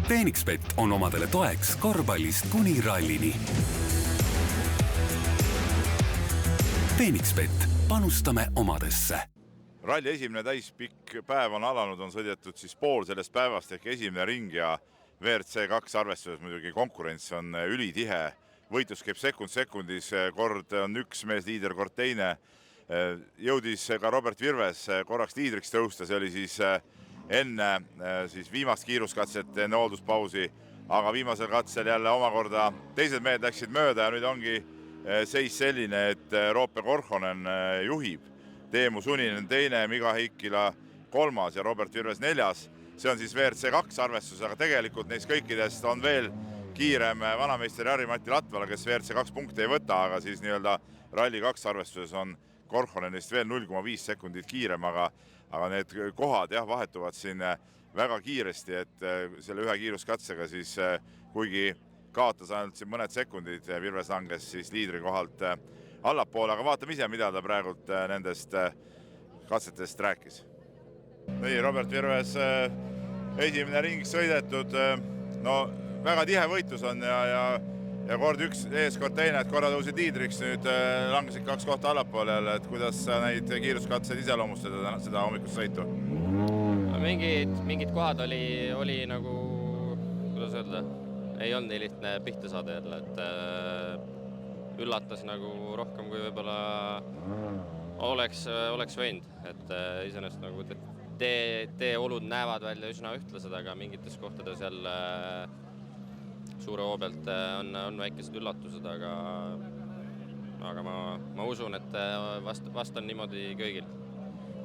Phoenixbet on omadele toeks korvpallist kuni rallini. Phoenixbet, panustame omadesse. Ralli esimene täispikk päev on alanud, on sõidetud siis pool sellest päevast ehk esimene ring ja WRC2 arvestuses muidugi konkurents on ülitihe. Võitlus käib sekundis, kord on üks mees liider, kord teine. Jõudis ka Robert Virves korraks liidriks tõusta, see oli siis enne siis viimast kiiruskatset, enne hoolduspausi, aga viimasel katsel jälle omakorda teised mehed läksid mööda ja nüüd ongi seis selline, et Roope Korhonen juhib. Teemu Suninen teine, Miga Heikkila kolmas ja Robert Virves neljas. See on siis WRC2 arvestus, aga tegelikult neist kõikidest on veel kiirem vanameister Jari-Matti Latvala, kes WRC2 punkte ei võta, aga siis nii-öelda Rally 2 arvestuses on Korhonenist veel 0,5 sekundit kiirem, aga need kohad vahetuvad siin väga kiiresti, et selle ühe kiiruskatsega siis kuigi kaotas ainult siin mõned sekundid, Virves langes siis liidri kohalt allapoole, aga vaatame ise, mida ta praegult nendest katsetest rääkis. Nii, Robert Virves esimene ring sõidetud, no väga tihe võitlus on ja kord üks ees, kord teine, et korra tõusid liidriks, nüüd langesid 2 kohta allapoole jälle, et kuidas neid kiiruskatseid iseloomustada seda hommikust sõitu? Mingid kohad oli nagu, kuidas öelda, ei olnud nii lihtne pihta saada jälle, et üllatas nagu rohkem kui võib-olla oleks võinud, et iseenesest nagu teeolud näevad välja üsna ühtlased, aga mingites kohtades jälle suure hoo pealt on väikesed üllatused, aga ma usun, et vast on niimoodi kõigil.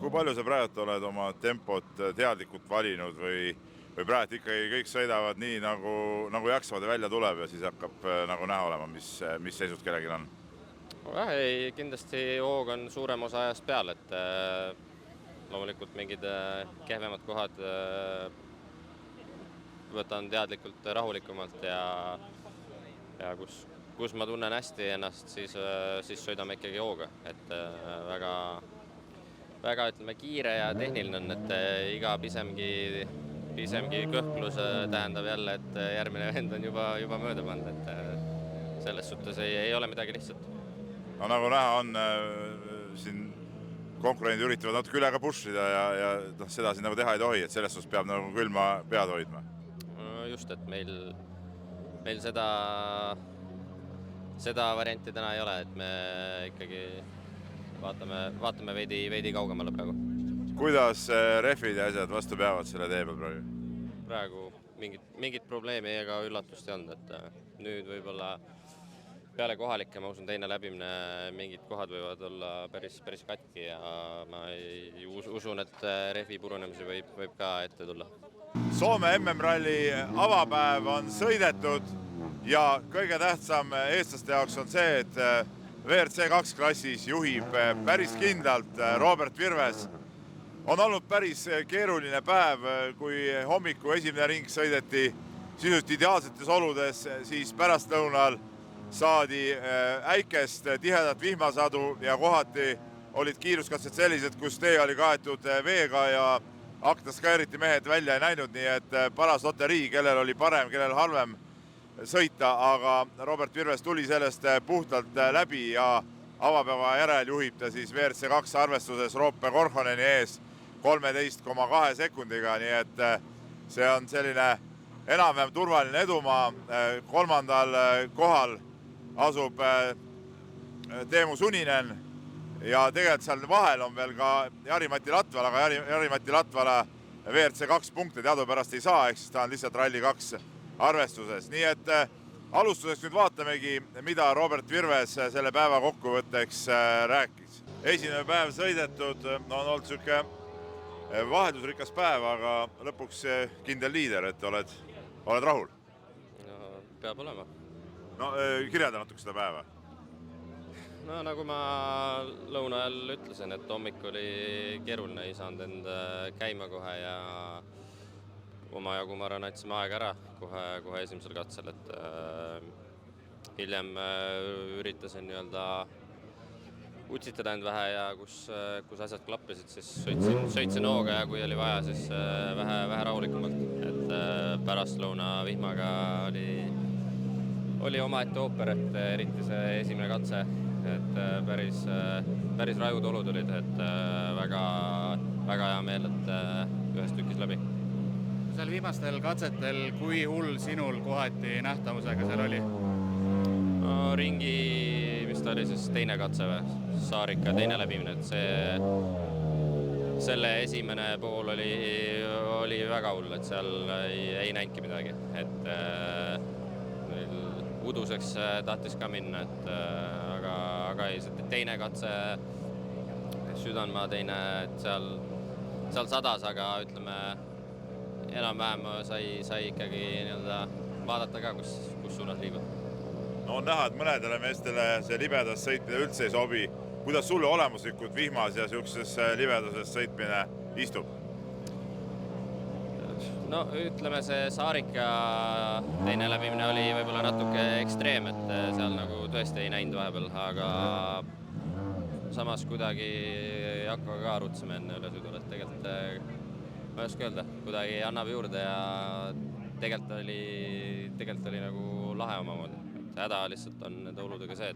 Kui palju sa praegu oled oma tempot teadlikult valinud või praegu ikkagi kõik sõidavad nii, nagu jaksavad ja välja tuleb ja siis hakkab nagu näha olema, mis seisud kellelgi on? Kindlasti hoog on suurem osa ajast peal, et loomulikult mingid kehvemad kohad võtan teadlikult rahulikumalt ja kus ma tunnen hästi ennast, siis sõidame ikkagi hooga, et väga ütleme kiire ja tehniline on, et iga pisemgi kõhklus tähendab jälle, et järgmine vend on juba mööda pannud, et selles suhtes ei ole midagi lihtsalt. No nagu näha on, siin konkurendid üritavad natuke üle ka pushida ja seda siin nagu teha ei tohi, et selles suhtes peab nagu külma pead hoidma. Just, et meil seda varianti täna ei ole, et me ikkagi vaatame veidi kaugemale praegu. Kuidas rehvid ja asjad vastu peavad selle tee peal praegu? Praegu mingit probleemi ega üllatust ei olnud, et nüüd võib-olla peale kohalikke, ma usun, teine läbimine, mingid kohad võivad olla päris katki ja ma usun, et rehvi purunemisi võib ka ette tulla. Soome MM-ralli avapäev on sõidetud ja kõige tähtsam eestlaste jaoks on see, et WRC2 klassis juhib päris kindlalt Robert Virves. On olnud päris keeruline päev, kui hommiku esimene ring sõideti sisuliselt ideaalsetes oludes, siis pärastlõunal saadi äikest tihedat vihmasadu ja kohati olid kiiruskatsed sellised, kus tee oli kaetud veega ja aknast ka eriti mehed välja ei näinud, nii et paras loterii, kellel oli parem, kellel halvem sõita, aga Robert Virves tuli sellest puhtalt läbi ja avapäeva järel juhib ta siis WRC2 arvestuses Roope Korhoneni ees 13,2 sekundiga, nii et see on selline enam-vähem turvaline edumaa. Kolmandal kohal asub Teemu Suninen ja tegelikult seal vahel on veel ka Jari-Matti Latvala, aga Jari-Matti Latvala WRC2 punkte teadupärast ei saa, ehk siis ta on lihtsalt Rally 2 arvestuses. Nii et alustuseks nüüd vaatamegi, mida Robert Virves selle päeva kokkuvõtteks rääkis. Esimene päev sõidetud, on olnud selline vaheldusrikas päev, aga lõpuks kindel liider, et oled rahul? No, peab olema. No kirjelda natuke seda päeva. No nagu ma lõuna ajal ütlesin, et hommik oli keeruline, ei saanud end käima kohe ja omajagu ma arvan, andsime aega ära kohe esimesel katsel, et hiljem üritasin nii-öelda utsitada end vähe ja kus asjad klappisid, siis sõitsin hooga ja kui oli vaja, siis vähe rahulikumalt. Et pärastlõuna vihmaga oli omaette ooper, et eriti see esimene katse, et päris rajud olud olid, et väga hea meel, et ühes tükis läbi. Seal viimastel katsetel, kui hull sinul kohati nähtavusega seal oli? No, ringi, mis ta oli siis teine katse või? Saarika teine läbimine, et selle esimene pool oli väga hull, et seal ei näinudki midagi, et uduseks tahtis ka minna, et aga ei, see teine katse, Südanmaa teine, et seal sadas, aga ütleme, enam-vähem sai ikkagi vaadata ka, kus suunas liigub. No on näha, et mõnedele meestele see libedas sõitmine üldse ei sobi. Kuidas sulle olemuslikult vihmas ja sellises libeduses sõitmine istub? No ütleme, see Saarika teine läbimine oli võib-olla natuke ekstreem, et seal nagu tõesti ei näinud vahepeal, aga samas kuidagi ei hakka ka arutsema enne üle sõidul, et tegelikult ma ei oska öelda, kuidagi annab juurde ja tegelikult oli nagu lahe omamoodi. Häda lihtsalt on nende oludega see,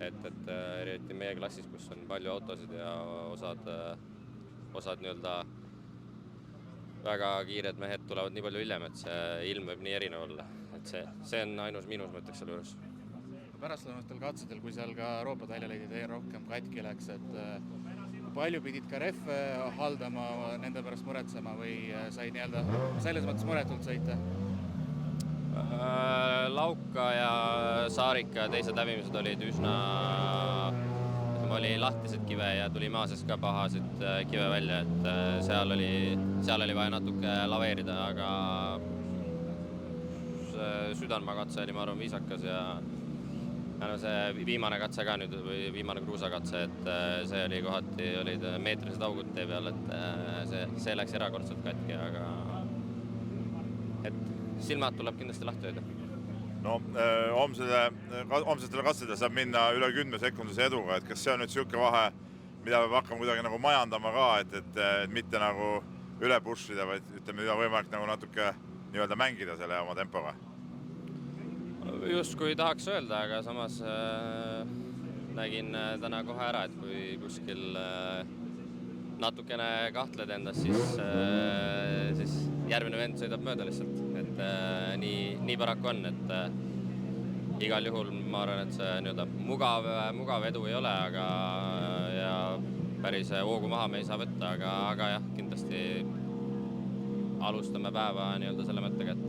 et eriti meie klassis, kus on palju autosid ja osad väga kiired mehed tulevad nii palju hiljem, et see ilm võib nii erinev olla. Et see on ainus miinus, ma ütleks selle juures. Pärastlõunastel katsedel, kui seal ka Euroopa väljalõidid rohkem katki läks, et palju pidid ka rehve haldama, nende pärast muretsema või sai selles mõttes muretult sõita? Lauka ja Saarika teised läbimised olid oli lahtised kive ja tuli maa sees ka pahasid kive välja, et seal oli vaja natuke laveerida, aga Südanmaa katse oli, ma arvan, viisakas ja see viimane katse ka nüüd, või viimane kruusakatse, et see oli kohati, olid meetrised augud tee peal, et see läks erakordselt katki, aga et silmad tuleb kindlasti lahti hoida. No, homsetele katsedele saab minna üle 10 sekundise eduga, et kas see on nüüd siuke vahe, mida peab hakkama kuidagi nagu majandama ka, et mitte nagu üle pushida, vaid ütleme, mida võimalik nagu natuke mängida selle oma tempoga? Just kui tahaks öelda, aga samas nägin täna kohe ära, et kui kuskil natukene kahtled endast, siis järgmine vend sõidab mööda lihtsalt, et nii paraku on, et igal juhul ma arvan, et see mugav edu ei ole, ja päris hoogu maha me ei saa võtta, aga jah, kindlasti alustame päeva selle mõttega, et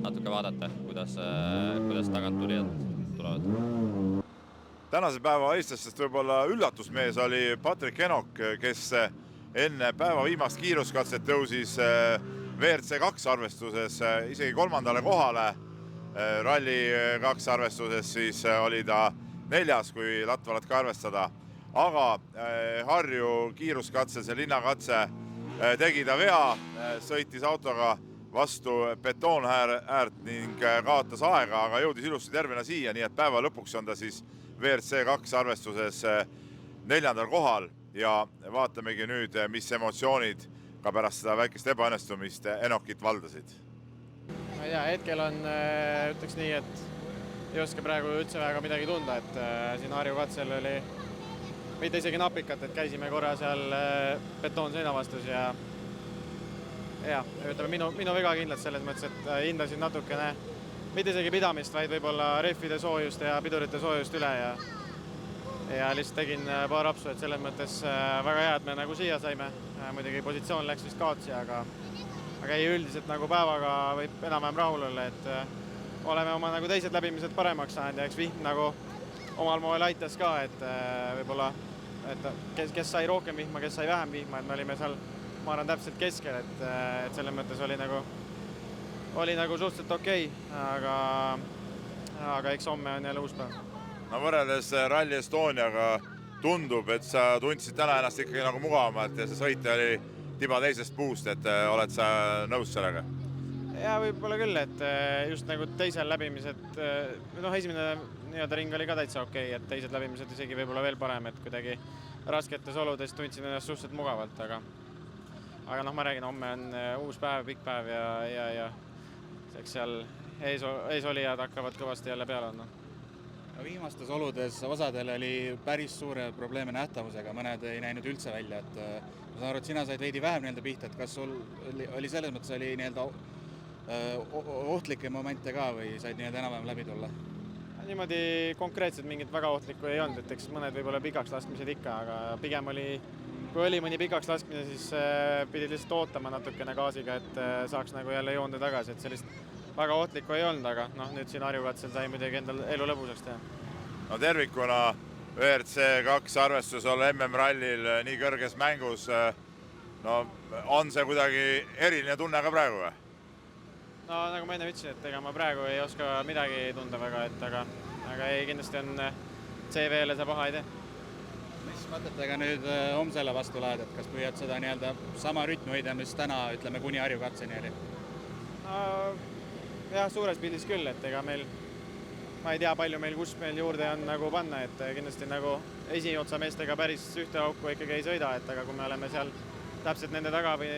natuke vaadata, kuidas tagant tulijad tulevad. Tänase päeva eestlastest võib-olla üllatusmees oli Patrik Enok, kes enne päeva viimast kiiruskatset tõusis WRC 2 arvestuses isegi 3. kohale. Ralli 2 arvestuses siis oli ta 4., kui Latvalat ka arvestada. Aga Harju kiiruskatse, see linnakatse, tegi ta vea, sõitis autoga vastu betoonäärt ning kaotas aega, aga jõudis ilusti tervena siia, nii et päeva lõpuks on ta siis WRC 2 arvestuses 4. kohal ja vaatamegi nüüd, mis emotsioonid ka pärast seda väikest ebaõnnestumist Enokit valdasid. Ma ei tea, hetkel on, ütleks nii, et ei oska praegu üldse väga midagi tunda, et siin Harju katsel oli mitte isegi napikat, et käisime korra seal betoonseina vastus ja ütleme, minu väga kindlalt selles mõttes, et hindasin natukene mitte isegi pidamist, vaid võib-olla rehvide soojust ja pidurite soojust üle ja lihtsalt tegin paar rapsu, et selles mõttes väga hea, et me nagu siia saime. Muidugi positsioon läks vist kaotsi, aga ei üldiselt nagu päevaga võib enam-vähem rahul olla, et oleme oma nagu teised läbimised paremaks saanud ja eks vihm nagu omal moel aitas ka, et võib-olla, et kes sai rohkem vihma, kes sai vähem vihma, et me olime seal, ma arvan, täpselt keskel, et selles mõttes oli nagu suhteliselt okei, aga eks homme on jälle uus päev. No võrreldes Rally Estoniaga tundub, et sa tundsid täna ennast ikkagi nagu mugavamalt ja see sõit oli tiba teisest puust, et oled sa nõus sellega? Ja võib-olla küll, et just nagu teisel läbimised, esimene ring oli ka täitsa okei, et teised läbimised isegi võib-olla veel parem, et kuidagi rasketes oludes tundsin ennast suhteliselt mugavalt, aga aga noh, ma räägin, homme on uus päev, pikk päev ja eks seal eesolijad hakkavad kõvasti jälle peale andma. Viimastes oludes osadel oli päris suure probleeme nähtavusega, mõned ei näinud üldse välja, et ma saan aru, et sina said veidi vähem nii-öelda pihta, et kas sul oli selles mõttes oli nii-öelda ohtlikke momente ka või said nii-öelda enam-vähem läbi tulla? Niimoodi konkreetselt mingit väga ohtlikku ei olnud, et eks mõned võib-olla pikaks laskmised ikka, aga pigem kui oli mõni pikaks laskmine, siis pidid lihtsalt ootama natukene gaasiga, et saaks nagu jälle joonde tagasi, et sellist väga ohtlikku ei olnud, aga noh, nüüd siin Harjukatsel sai muidugi endal elu lõbusaks teha. No tervikuna WRC2 arvestus olla MM-rallil nii kõrges mängus, no on see kuidagi eriline tunne ka praegu või? No nagu ma enne ütlesin, et ega ma praegu ei oska midagi tunda väga, aga ei, kindlasti on CV-le see paha ei tee. Mis mõtetega nüüd homsele vastu lähed, et kas püüad seda nii-öelda sama rütmi hoida, mis täna, ütleme, kuni Harjukatseni oli? Jah, suures pildis küll, et ega meil, ma ei tea, palju meil, kus meil juurde on nagu panna, et kindlasti nagu esiotsa meestega päris ühte auku ikkagi ei sõida, et aga kui me oleme seal täpselt nende taga või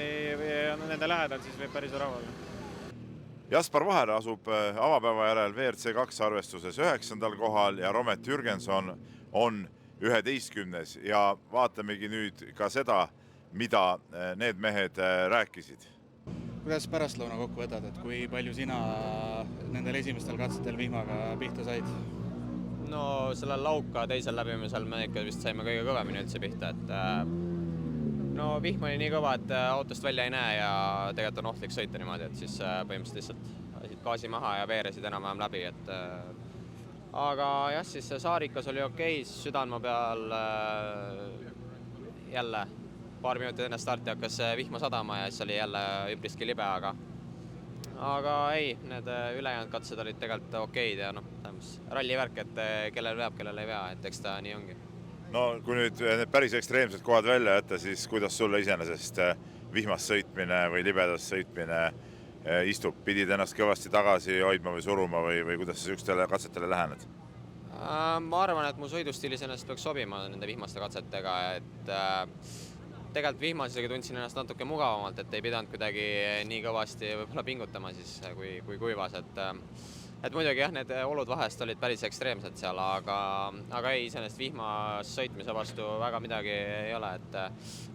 nende lähedal, siis võib päris rahul olla. Jaspar Vaher asub avapäeva järel WRC2 arvestuses 9. kohal ja Romet Jürgenson on 11. ja vaatamegi nüüd ka seda, mida need mehed rääkisid. Kuidas pärastlõuna kokku võtad, et kui palju sina nendel esimestel katsetel vihmaga pihta said? No sellel lauka teisel läbimisel me ikka vist saime kõige kõvemini üldse pihta, et no vihm oli nii kõva, et autost välja ei näe ja tegelikult on ohtlik sõita niimoodi, et siis põhimõtteliselt lihtsalt lasid gaasi maha ja veeresid enam-vähem läbi, et aga jah, siis see Saarikas oli okei, Südanmaa peal jälle paar minutit enne starti hakkas vihma sadama ja siis oli jälle üpriski libe, aga ei, need ülejäänud katsed olid tegelikult okeid ja noh, rallivärk, et kellel veab, kellel ei vea, et eks ta nii ongi. No kui nüüd need päris ekstreemsed kohad välja jätta, siis kuidas sulle iseenesest vihmast sõitmine või libedast sõitmine istub? Pidid ennast kõvasti tagasi hoidma või suruma või kuidas sa sükstele katsetele lähened? Ma arvan, et mu sõidustiilis ennast peaks sobima nende vihmaste katsetega, et tegelikult vihmasega tundsin ennast natuke mugavamalt, et ei pidanud kuidagi nii kõvasti võib-olla pingutama siis, kui kuivas, et muidugi jah, need olud vahest olid päris ekstreemsed seal, aga ei, iseenesest vihmas sõitmise vastu väga midagi ei ole, et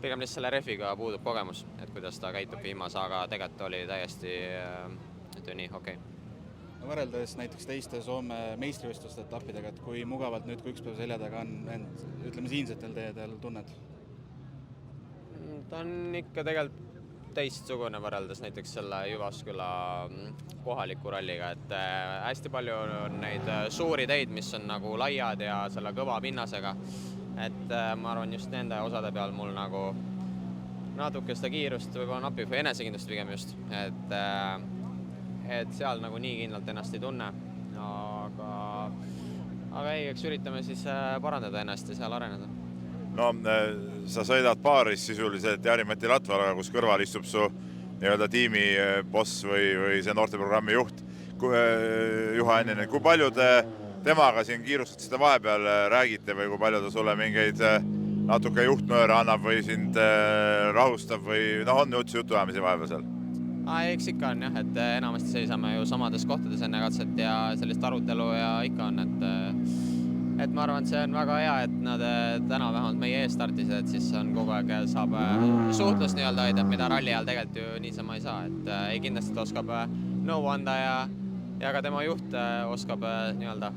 pigem lihtsalt selle refiga puudub kogemus, et kuidas ta käitub vihmas, aga tegelikult oli täiesti nii okei. Võrreldes näiteks teiste Soome meistrivõistluste etappidega, et kui mugavalt nüüd, kui üks päev selja taga on end, ütleme, siinsetel teedel tunned? Ta on ikka tegelikult teistsugune võrreldes näiteks selle Jyvaskyla kohaliku ralliga, et hästi palju on neid suuri teid, mis on nagu laiad ja selle kõva pinnasega, et ma arvan just nende osade peal mul nagu natuke seda kiirust võib-olla napib või enesekindlust pigem just, et seal nagu nii kindlalt ennast ei tunne, aga ei, eks üritame siis parandada ennast ja seal areneda. No sa sõidad paaris sisuliselt Jari-Mati Latvalaga, kus kõrval istub su nii-öelda tiimi boss või see noorteprogrammi juht Juha Enninen. Kui palju te temaga siin kiirustasite vahepeal räägite või kui palju ta sulle mingeid natuke juhtnööre annab või sind rahustab või on jutuajamisi vahepeal seal? Eks ikka on jah, et enamasti seisame ju samades kohtades enne katset ja sellist arutelu ja ikka on, et ma arvan, et see on väga hea, et nad täna vähemalt meie ees startisid, et siis on kogu aeg saab suhtlust nii-öelda hoida, mida ralli ajal tegelikult ju niisama ei saa, et ei kindlasti oskab nõu anda ja ka tema juht oskab nii-öelda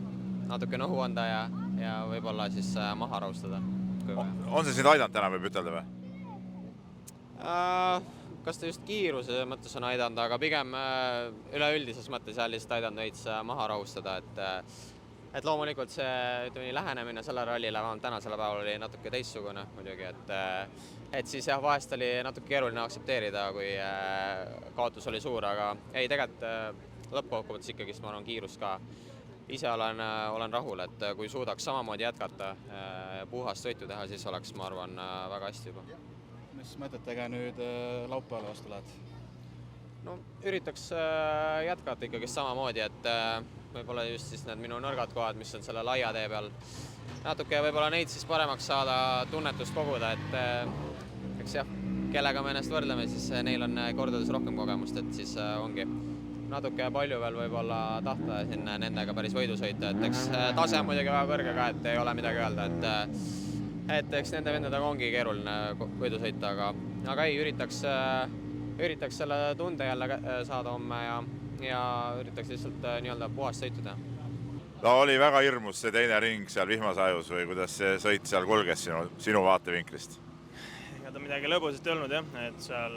natuke nõu anda ja võib-olla siis maha rahustada. On see sind aidanud täna, võib ütelda või? Kas ta just kiiruse mõttes on aidanud, aga pigem üleüldises mõttes lihtsalt aidanud veits maha rahustada, et loomulikult see lähenemine selle rallile vähemalt tänasele päeval oli natuke teistsugune muidugi, et siis jah, vahest oli natuke keeruline aktsepteerida, kui kaotus oli suur, aga ei, tegelikult lõppkokkuvõttes ikkagi ma arvan kiirus ka. Ise olen rahul, et kui suudaks samamoodi jätkata puhast sõitu teha, siis oleks, ma arvan, väga hästi juba. Mis mõtetega nüüd laupäevale vastu lähed? No üritaks jätkata ikkagi samamoodi, et võib-olla just siis need minu nõrgad kohad, mis on selle laia tee peal, natuke võib-olla neid siis paremaks saada, tunnetust koguda, et eks jah, kellega me ennast võrdleme, siis neil on kordades rohkem kogemust, et siis ongi natuke palju veel võib-olla tahta siin nendega päris võidu sõita, et eks tase on muidugi väga kõrge ka, et ei ole midagi öelda, et eks nende vendadega ongi keeruline võidu sõita, aga ei, üritaks selle tunde jälle saada homme ja üritaks lihtsalt nii-öelda puhast sõitu teha. No oli väga hirmus see teine ring seal vihmasajus või kuidas see sõit seal kulges sinu vaatevinklist? Ega ta midagi lõbusat ei olnud jah, et seal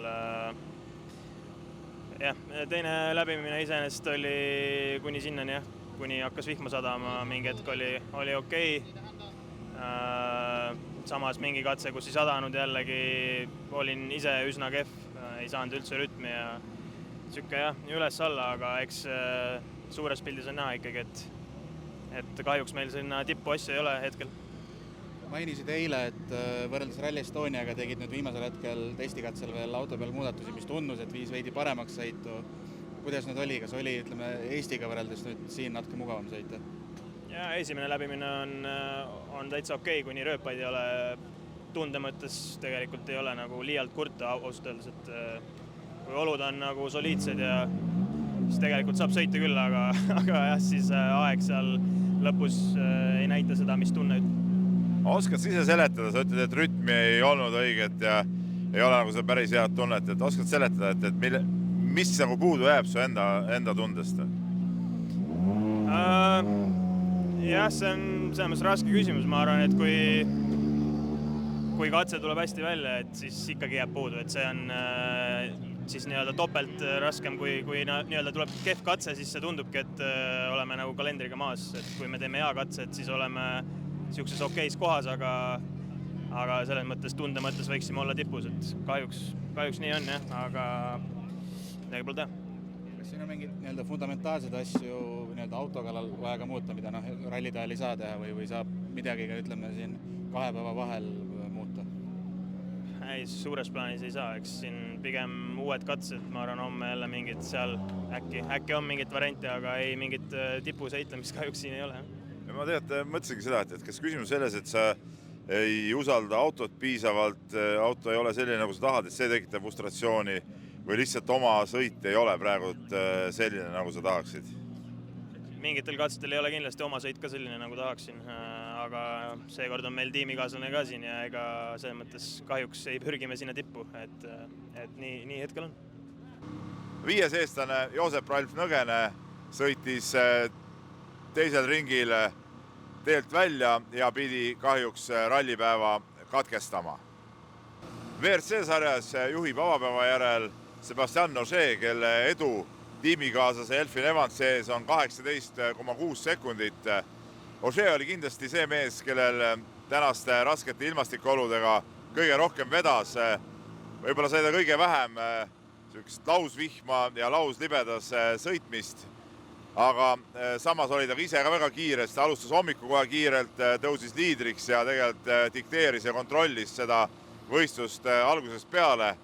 teine läbimine iseenesest oli kuni sinnani jah, kuni hakkas vihma sadama, mingi hetk oli okei. Samas mingi katse, kus ei sadanud jällegi, olin ise üsna kehv, ei saanud üldse rütmi ja siuke jah, üles-alla, aga eks suures pildis on näha ikkagi, et kahjuks meil sinna tippu asja ei ole hetkel. Mainisid eile, et võrreldes Rally Estoniaga tegid nüüd viimasel hetkel testikatsel veel auto peal muudatusi, mis tunnus, et viis veidi paremaks sõitu. Kuidas nüüd oli? Kas oli Eestiga võrreldes nüüd siin natuke mugavam sõita? Ja esimene läbimine on täitsa okei, kuni rööpaid ei ole tunde mõttes tegelikult ei ole nagu liialt kurta ausalt öeldes, et kui olud on nagu soliidsed ja siis tegelikult saab sõita küll, aga jah, siis aeg seal lõpus ei näita seda, mis tunne. Oskad sa ise seletada, sa ütled, et rütmi ei olnud õiget ja ei ole nagu seda päris head tunnet, et oskad seletada, et mis nagu puudu jääb su enda tundest? Jah, see on selles mõttes raske küsimus, ma arvan, et kui katse tuleb hästi välja, et siis ikkagi jääb puudu, et see on siis nii-öelda topelt raskem, kui nii-öelda tuleb kehv katse, siis see tundubki, et oleme nagu kalendriga maas, et kui me teeme hea katse, et siis oleme siukses okeis kohas, aga selles mõttes tunde mõttes võiksime olla tipus, et kahjuks nii on jah, aga midagi pole teha. Kas siin on mingid nii-öelda fundamentaalsed asju nii-öelda autokallal vaja ka muuta, mida rallide ajal ei saa teha või saab midagi ka ütleme siin 2 päeva vahel muuta? Ei, suures plaanis ei saa, eks siin pigem uued katsed, ma arvan, homme jälle mingid seal äkki on mingit varianti, aga ei mingit tipu sõitlemist kahjuks siin ei ole. Ja ma mõtlesingi seda, et kas küsimus selles, et sa ei usalda autot piisavalt, auto ei ole selline, nagu sa tahad, et see tekitab frustratsiooni või lihtsalt oma sõit ei ole praegu selline, nagu sa tahaksid? Mingitel katsetel ei ole kindlasti oma sõit ka selline, nagu tahaksin, aga seekord on meil tiimikaaslane ka siin ja ega selles mõttes kahjuks ei pürgime sinna tippu, et nii hetkel on. 5. eestlane Joosep Ralf Nõgene sõitis teisel ringil teelt välja ja pidi kahjuks rallipäeva katkestama. WRC-sarjas juhib avapäeva järel Sebastian Ogier, kelle edu tiimikaaslase Elfyn Evansi ees on 18,6 sekundit. Ogier oli kindlasti see mees, kellel tänaste raskete ilmastikuoludega kõige rohkem vedas. Võib-olla sai ta kõige vähem lausvihma ja lauslibedas sõitmist, aga samas oli ta ise ka väga kiirest, alustas hommiku kohe kiirelt, tõusis liidriks ja tegelikult dikteeris ja kontrollis seda võistlust algusest peale.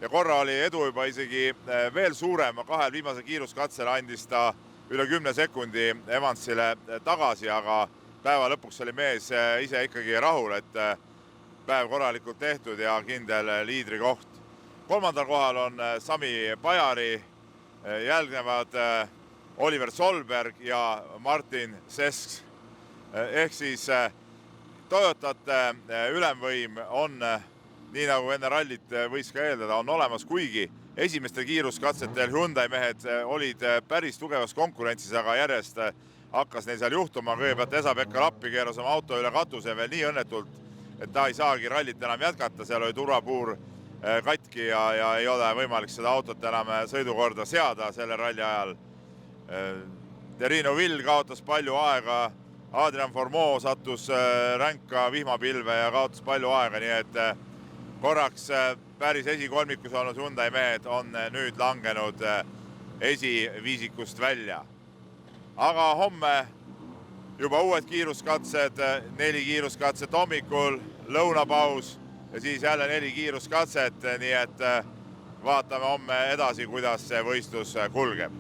Ja korra oli edu juba isegi veel suurem, 2 viimase kiiruskatsel andis ta üle 10 sekundi Evansile tagasi, aga päeva lõpuks oli mees ise ikkagi rahul, et päev korralikult tehtud ja kindel liidri koht. 3. kohal on Sami Pajari, jälgnevad Oliver Solberg ja Martin Sesk. Ehk siis Toyotate ülemvõim on, nii nagu enne rallit võis ka eeldada, on olemas, kuigi esimestel kiiruskatsetel Hyundai mehed olid päris tugevas konkurentsis, aga järjest hakkas neil seal juhtuma. Kõigepealt Esa-Pekka Lappi keeras oma auto üle katuse veel nii õnnetult, et ta ei saagi rallit enam jätkata. Seal oli turvapuur katki ja ei ole võimalik seda autot enam sõidukorda seada selle ralli ajal. Terino Vill kaotas palju aega, Adrian Formeau sattus ränka vihmapilve ja kaotas palju aega, nii et korraks päris esikolmikus olnud Hyundai mehed on nüüd langenud esiviisikust välja. Aga homme juba uued kiiruskatsed, 4 kiiruskatset hommikul, lõunapaus ja siis jälle 4 kiiruskatset, nii et vaatame homme edasi, kuidas see võistlus kulgeb.